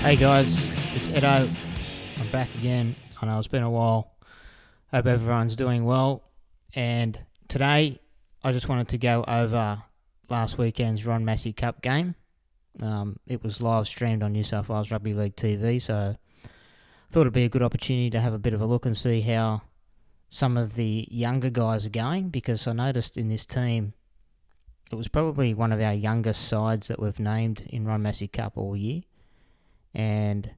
Hey guys, it's Edo. I'm back again. I know it's been a while. Hope everyone's doing well. And today, I just wanted to go over last weekend's Ron Massey Cup game. It was live streamed on New South Wales Rugby League TV, so I thought it'd be a good opportunity to have a bit of a look and see how some of the younger guys are going, because I noticed in this team, it was probably one of our youngest sides that we've named in Ron Massey Cup all year. And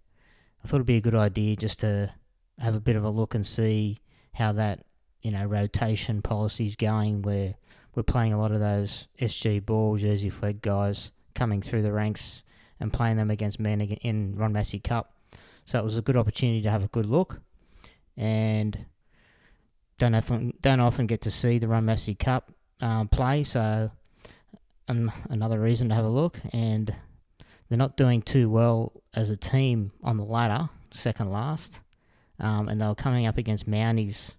I thought it'd be a good idea just to have a bit of a look and see how that, rotation policy's going, where we're playing a lot of those SG Ball, Jersey Flegg guys coming through the ranks and playing them against men in Ron Massey Cup. So it was a good opportunity to have a good look, and don't often get to see the Ron Massey Cup play, so another reason to have a look. And they're not doing too well as a team on the ladder, second last, and they were coming up against Mounties,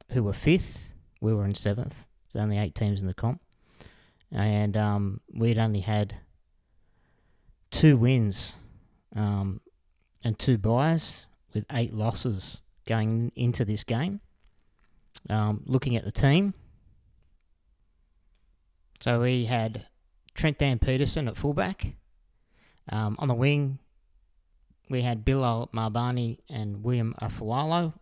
who were 5th. We were in 7th. There's only 8 teams in the comp. And we'd only had 2 wins and 2 byes with 8 losses going into this game. Looking at the team, so we had Trent Dan Peterson at fullback. On the wing, we had Bill Marbani and William Afualo,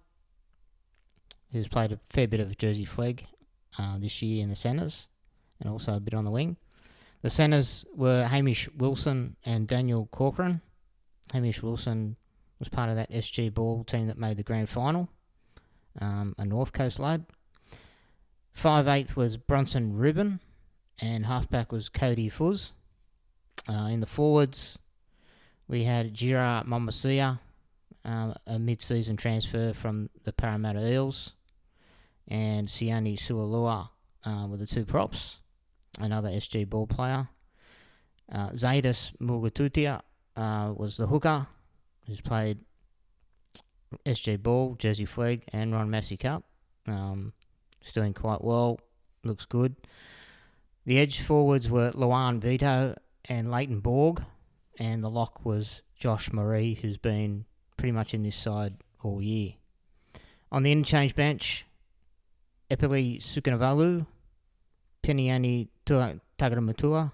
who's played a fair bit of Jersey Flegg this year in the centres, and also a bit on the wing. The centres were Hamish Wilson and Daniel Corcoran. Hamish Wilson was part of that SG Ball team that made the grand final, a North Coast lad. 5'8" was Bronson Rubin, and halfback was Cody Fuzz. In the forwards, we had Jira Momasia, a mid-season transfer from the Parramatta Eels, and Sione Sualua were the 2 props, another SG Ball player. Zaidus Mugatutia was the hooker, who's played SG Ball, Jersey Flegg, and Ron Massey Cup. He's doing quite well, looks good. The edge forwards were Luan Vito and Leighton Borg, and the lock was Josh Marie, who's been pretty much in this side all year. On the interchange bench, Epili Sukanavalu, Peniani Tagaramatua,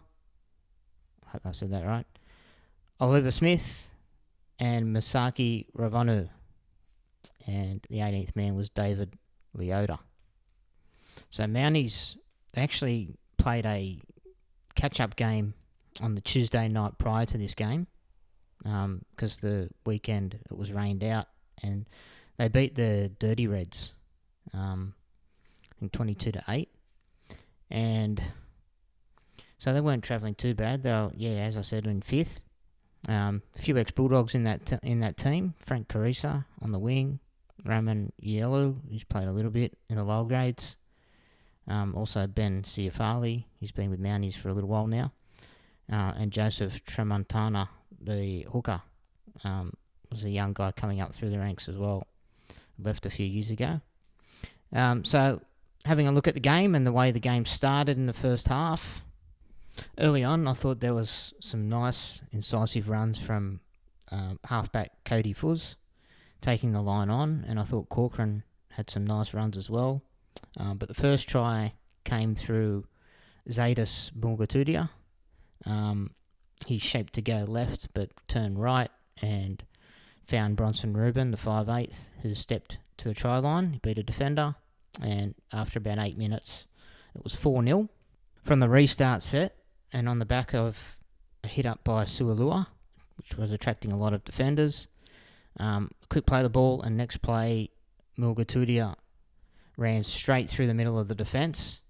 I hope I said that right, Oliver Smith, and Masaki Ravanu. And the 18th man was David Leota. So Mounties actually played a catch-up game on the Tuesday night prior to this game, because the weekend it was rained out, and they beat the Dirty Reds, I think 22-8, and so they weren't travelling too bad. They were, as I said, in 5th. A few ex-Bulldogs in that team. Frank Carissa on the wing, Roman Yellow, who's played a little bit in the lower grades. Also Ben Ciafali, he's been with Mounties for a little while now. And Joseph Tremontana, the hooker, was a young guy coming up through the ranks as well. Left a few years ago. So having a look at the game and the way the game started in the first half, early on I thought there was some nice incisive runs from halfback Cody Fuzz, taking the line on, and I thought Corcoran had some nice runs as well. But the first try came through Zaidus Mugatutia. He shaped to go left but turned right and found Bronson Rubin, the 5'8", who stepped to the try line. He beat a defender, and after about 8 minutes it was 4-0 from the restart set, and on the back of a hit up by Sualua, which was attracting a lot of defenders. Quick play the ball, and next play Mugatutia ran straight through the middle of the defence.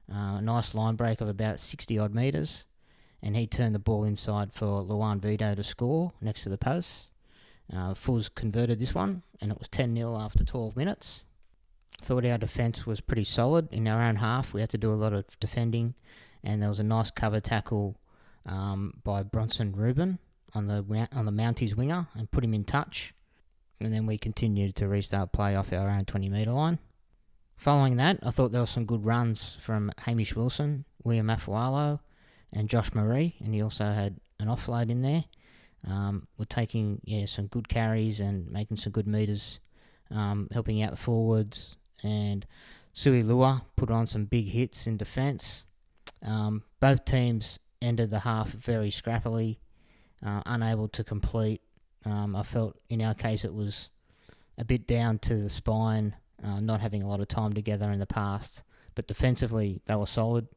A nice line break of about 60 odd metres, and he turned the ball inside for Luan Vito to score next to the post. Fuzz converted this one, and it was 10-0 after 12 minutes. Thought our defence was pretty solid in our own half. We had to do a lot of defending, and there was a nice cover tackle by Bronson Rubin on the Mounties winger and put him in touch. And then we continued to restart play off our own 20-metre line. Following that, I thought there were some good runs from Hamish Wilson, William Afualo, and Josh Marie, and he also had an offload in there. were taking some good carries and making some good meters, helping out the forwards. And Sui Lua put on some big hits in defence. Both teams ended the half very scrappily, unable to complete. I felt in our case it was a bit down to the spine, not having a lot of time together in the past. But defensively, they were solid.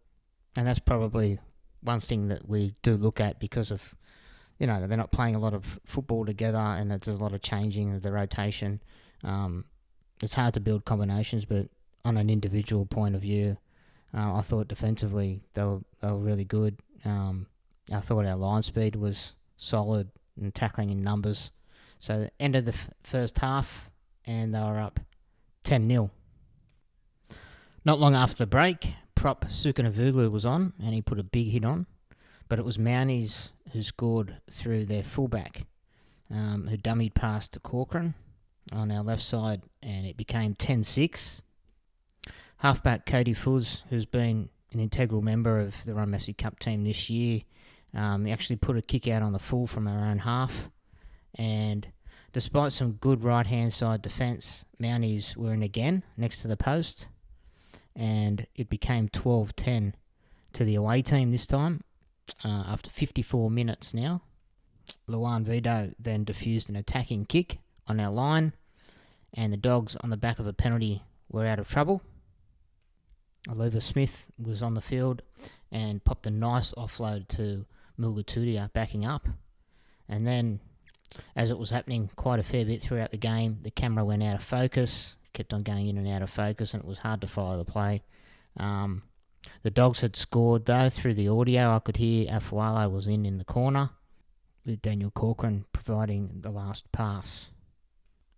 And that's probably one thing that we do look at because of, they're not playing a lot of football together and there's a lot of changing of the rotation. It's hard to build combinations, but on an individual point of view, I thought defensively they were really good. I thought our line speed was solid and tackling in numbers. So end of the first half, and they were up 10-0. Not long after the break, prop Sukanavulu was on, and he put a big hit on. But it was Mounties who scored through their fullback, who dummied past Corcoran on our left side, and it became 10-6. Halfback Cody Fuzz, who's been an integral member of the Ron Massey Cup team this year, he actually put a kick out on the full from our own half. And despite some good right-hand side defence, Mounties were in again next to the post. And it became 12-10 to the away team this time. After 54 minutes now, Luan Vito then diffused an attacking kick on our line, and the Dogs on the back of a penalty were out of trouble. Oliver Smith was on the field and popped a nice offload to Mulgatudia backing up. And then, as it was happening quite a fair bit throughout the game, the camera went out of focus, kept on going in and out of focus, and it was hard to follow the play. The Dogs had scored, though, through the audio. I could hear Afualo was in the corner, with Daniel Corcoran providing the last pass.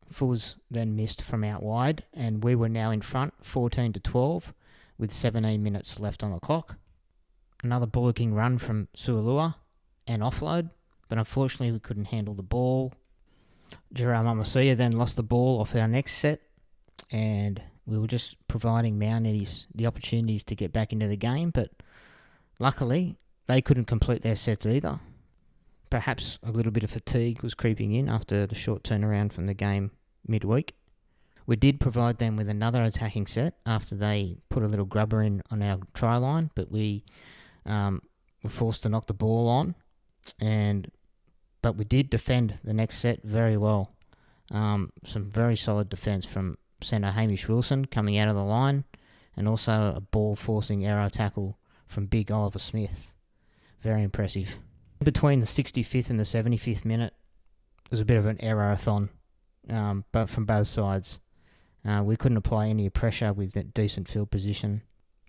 Fuzz then missed from out wide, and we were now in front, 14-12, with 17 minutes left on the clock. Another bullocking run from Sualua, and offload, but unfortunately we couldn't handle the ball. Gerard Mamasia then lost the ball off our next set, and we were just providing Mounties the opportunities to get back into the game, but luckily they couldn't complete their sets either. Perhaps a little bit of fatigue was creeping in after the short turnaround from the game midweek. We did provide them with another attacking set after they put a little grubber in on our try line, but we were forced to knock the ball on, but we did defend the next set very well. Some very solid defence from centre Hamish Wilson coming out of the line, and also a ball-forcing error tackle from big Oliver Smith. Very impressive. Between the 65th and the 75th minute, it was a bit of an error-a-thon, but from both sides. We couldn't apply any pressure with that decent field position,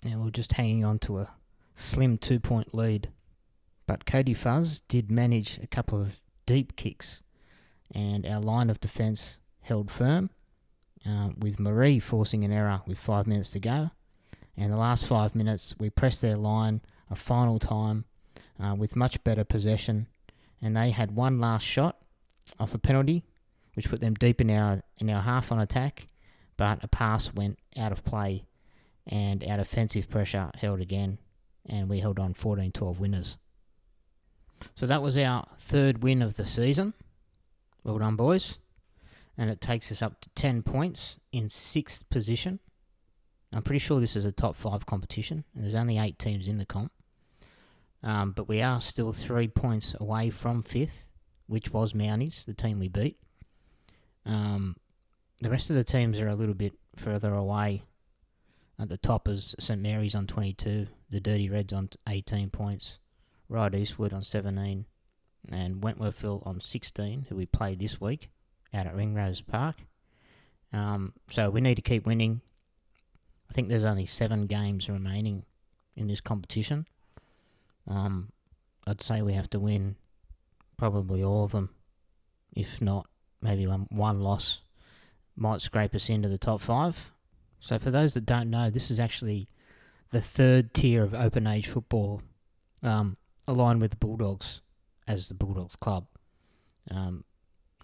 and we were just hanging on to a slim 2-point lead. But Cody Fuzz did manage a couple of deep kicks, and our line of defence held firm, with Marie forcing an error with 5 minutes to go. And the last 5 minutes, we pressed their line a final time with much better possession, and they had one last shot off a penalty, which put them deep in our half on attack, but a pass went out of play, and our defensive pressure held again, and we held on 14-12 winners. So that was our third win of the season. Well done, boys. And it takes us up to 10 points in 6th position. I'm pretty sure this is a top 5 competition, and there's only 8 teams in the comp. But we are still 3 points away from 5th, which was Mounties, the team we beat. The rest of the teams are a little bit further away. At the top is St Mary's on 22, the Dirty Reds on 18 points, Ryde Eastwood on 17, and Wentworthville on 16, who we played this week out at Ringrose Park. So we need to keep winning. I think there's only 7 games remaining in this competition. I'd say we have to win probably all of them. If not, maybe one loss might scrape us into the top 5. So for those that don't know, this is actually the 3rd tier of open age football, aligned with the Bulldogs as the Bulldogs club.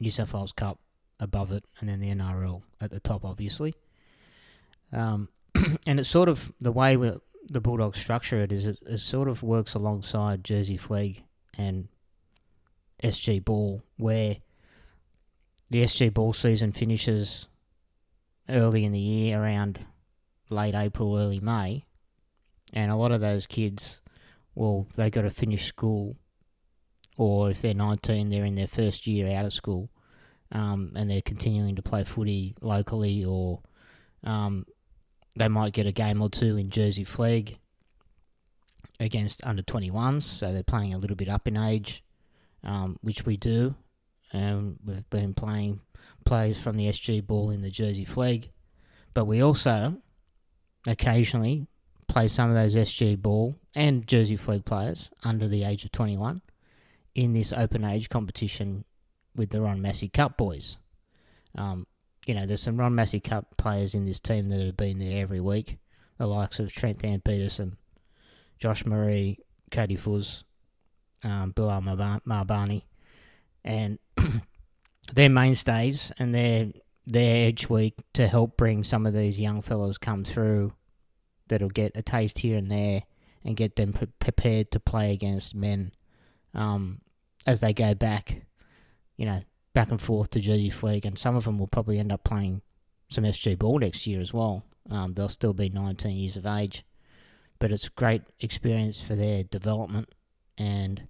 New South Wales Cup above it, and then the NRL at the top, obviously. And it's sort of the way the Bulldogs structure it is, it sort of works alongside Jersey Flegg and SG Ball, where the SG Ball season finishes early in the year, around late April, early May, and a lot of those kids, well, they got to finish school, or if they're 19, they're in their first year out of school, and they're continuing to play footy locally, or they might get a game or two in Jersey Flegg against under 21s, so they're playing a little bit up in age, which we do. We've been playing players from the SG Ball in the Jersey Flegg, but we also occasionally play some of those SG Ball and Jersey Flegg players under the age of 21 in this open age competition with the Ron Massey Cup boys. There's some Ron Massey Cup players in this team that have been there every week, the likes of Trent Van Peterson, Josh Murray, Cody Fuzz, Bilal Marbani, and they're mainstays, and they're there each week to help bring some of these young fellows come through that'll get a taste here and there and get them prepared to play against men as they go back and forth to Jersey Flegg, and some of them will probably end up playing some SG Ball next year as well. They'll still be 19 years of age, but it's a great experience for their development, and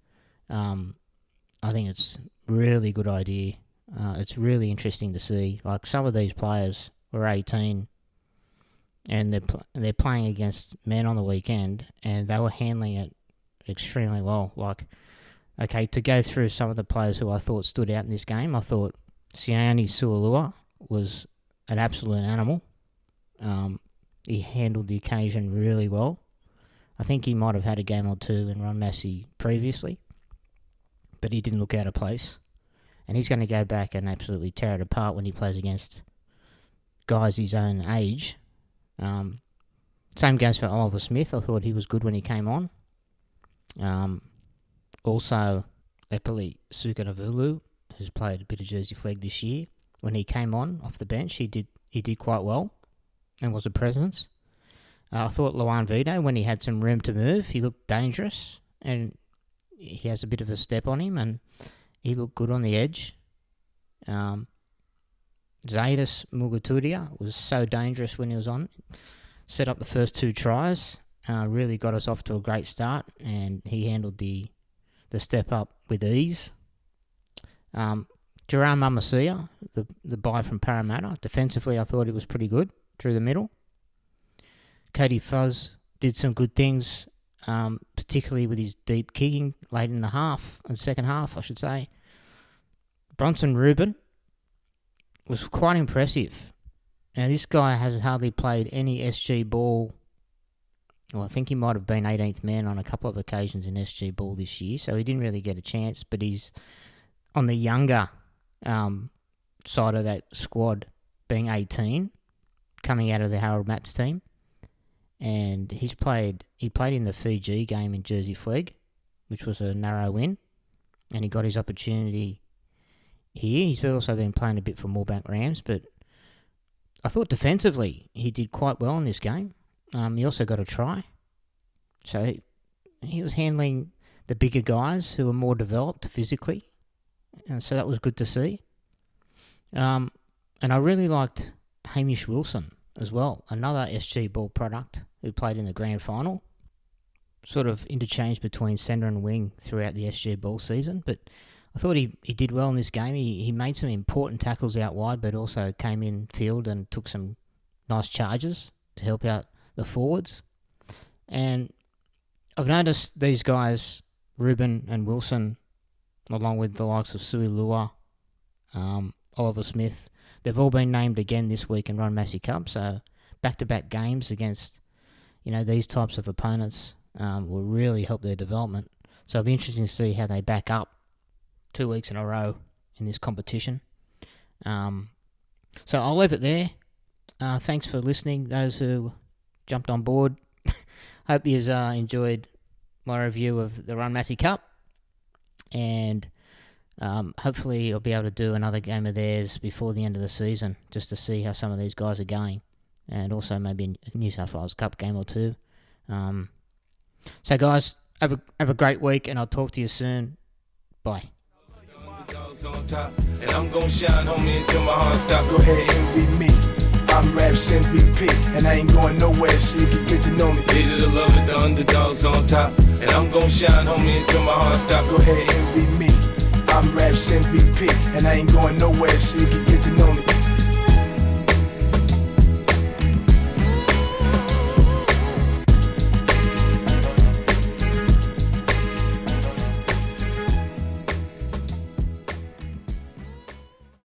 I think it's a really good idea. It's really interesting to see. Like, some of these players were 18, and they're playing against men on the weekend, and they were handling it extremely well. Like, okay, to go through some of the players who I thought stood out in this game, I thought Sione Sualua was an absolute animal. He handled the occasion really well. I think he might have had a game or two in Ron Massey previously, but he didn't look out of place. And he's going to go back and absolutely tear it apart when he plays against guys his own age. Same goes for Oliver Smith. I thought he was good when he came on. Also, Epeli Sukanavulu, who's played a bit of Jersey Flegg this year, when he came on off the bench, he did quite well and was a presence. I thought Luan Vito, when he had some room to move, he looked dangerous, and he has a bit of a step on him, and he looked good on the edge. Zadis Mugaturia was so dangerous when he was on. Set up the first two tries, really got us off to a great start, and he handled the step up with ease. Jerome Mamasia, the buy from Parramatta, defensively I thought he was pretty good through the middle. Cody Fuzz did some good things, particularly with his deep kicking late in the second half, I should say. Bronson Rubin was quite impressive. Now, this guy has hardly played any SG Ball. Well, I think he might have been 18th man on a couple of occasions in SG Ball this year, so he didn't really get a chance, but he's on the younger side of that squad, being 18, coming out of the Harold Matts team. And he played in the Fiji game in Jersey Flegg, which was a narrow win, and he got his opportunity here. He's also been playing a bit for Moorebank Rams, but I thought defensively he did quite well in this game. He also got a try. So he was handling the bigger guys who were more developed physically, and so that was good to see. And I really liked Hamish Wilson as well, another SG Ball product who played in the grand final. Sort of interchanged between centre and wing throughout the SG Ball season, but I thought he did well in this game. He made some important tackles out wide, but also came in field and took some nice charges to help out the forwards. And I've noticed these guys, Rubin and Wilson, along with the likes of Sui Lua, Oliver Smith, they've all been named again this week in Ron Massey Cup, so back-to-back games against these types of opponents will really help their development. So it'll be interesting to see how they back up 2 weeks in a row in this competition. So I'll leave it there. Thanks for listening, those who jumped on board. Hope you enjoyed my review of the Ron Massey Cup. And hopefully I'll be able to do another game of theirs before the end of the season, just to see how some of these guys are going. And also maybe a New South Wales Cup game or two. So guys, have a great week, and I'll talk to you soon. Bye. On top, and I'm gon' shine, homie, until my heart stop. Go ahead, envy me. I'm Raps MVP, and I ain't going nowhere, so you can get to know me. Leader to love it, the underdogs on top, and I'm gon' shine, homie, until my heart stop. Go ahead, envy me. I'm Raps MVP, and I ain't going nowhere, so you can get to know me.